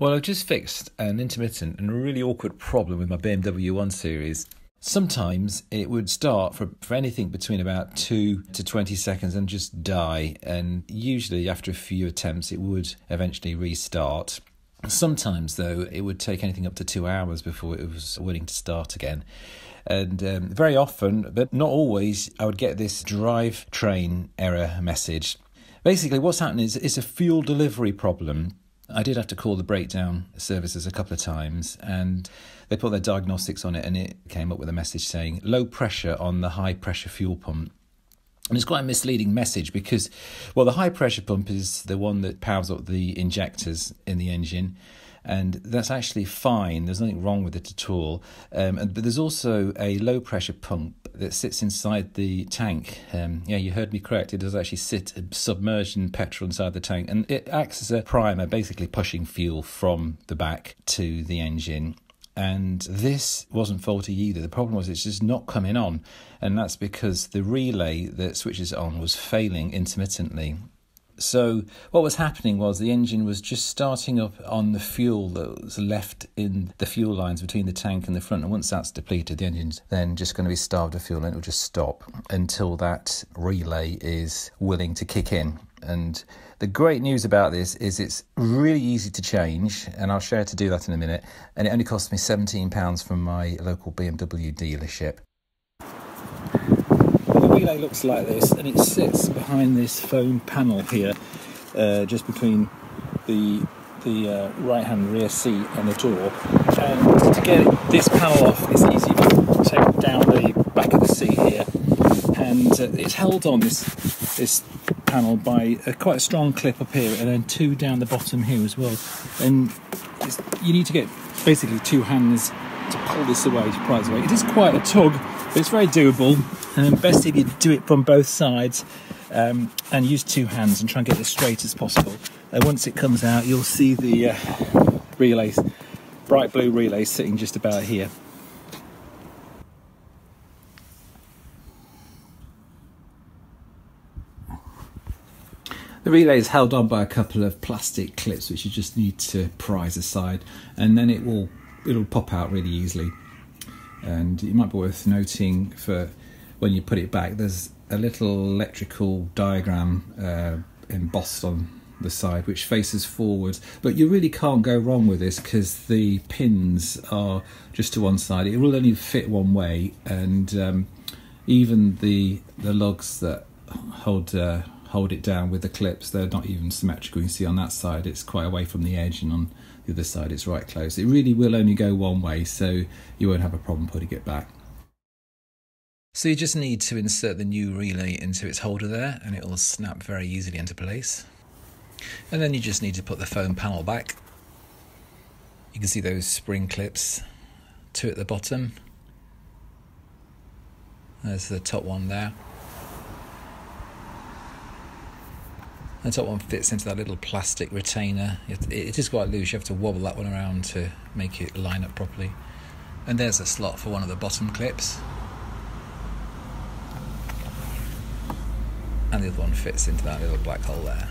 Well, I've just fixed an intermittent and a really awkward problem with my BMW 1 Series. Sometimes it would start for anything between about 2 to 20 seconds and just die. And usually after a few attempts, it would eventually restart. Sometimes, though, it would take anything up to 2 hours before it was willing to start again. And very often, but not always, I would get this drivetrain error message. Basically, what's happening is it's a fuel delivery problem. I did have to call the breakdown services a couple of times, and they put their diagnostics on it, and it came up with a message saying low pressure on the high pressure fuel pump. And it's quite a misleading message because, well, the high pressure pump is the one that powers up the injectors in the engine, and that's actually fine. There's nothing wrong with it at all. But there's also a low pressure pump that sits inside the tank. Yeah, you heard me correct. It does actually sit submerged in petrol inside the tank, and it acts as a primer, basically pushing fuel from the back to the engine. And this wasn't faulty either. The problem was it's just not coming on, and that's because the relay that switches it on was failing intermittently. So what was happening was the engine was just starting up on the fuel that was left in the fuel lines between the tank and the front. And once that's depleted, the engine's then just going to be starved of fuel, and it will just stop until that relay is willing to kick in. And the great news about this is it's really easy to change, and I'll show you how to do that in a minute. And it only cost me £17 from my local BMW dealership. The relay looks like this, and it sits behind this foam panel here, just between the right-hand rear seat and the door. And to get this panel off, it's easy to take down the back of the seat here, and it's held on this panel by quite a strong clip up here, and then two down the bottom here as well. And you need to get basically two hands to pull this away, to pry it away. It is quite a tug, but it's very doable. And best if you do it from both sides, and use two hands and try and get it as straight as possible. And once it comes out, you'll see the relays, bright blue relays, sitting just about here. The relay is held on by a couple of plastic clips which you just need to prise aside, and then it'll pop out really easily. And it might be worth noting, for when you put it back, there's a little electrical diagram embossed on the side which faces forward, but you really can't go wrong with this because the pins are just to one side. It will only fit one way, and even the lugs that hold it down with the clips, they're not even symmetrical. You can see on that side it's quite away from the edge, and on the other side it's right close. It really will only go one way, so you won't have a problem putting it back. So you just need to insert the new relay into its holder there, and it will snap very easily into place. And then you just need to put the foam panel back. You can see those spring clips, two at the bottom. There's the top one there. The top one fits into that little plastic retainer. It is quite loose, you have to wobble that one around to make it line up properly. And there's a slot for one of the bottom clips. And the other one fits into that little black hole there.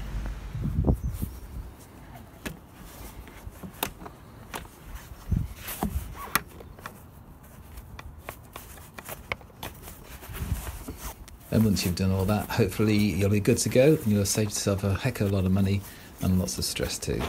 And once you've done all that, hopefully you'll be good to go, and you'll have saved yourself a heck of a lot of money and lots of stress too.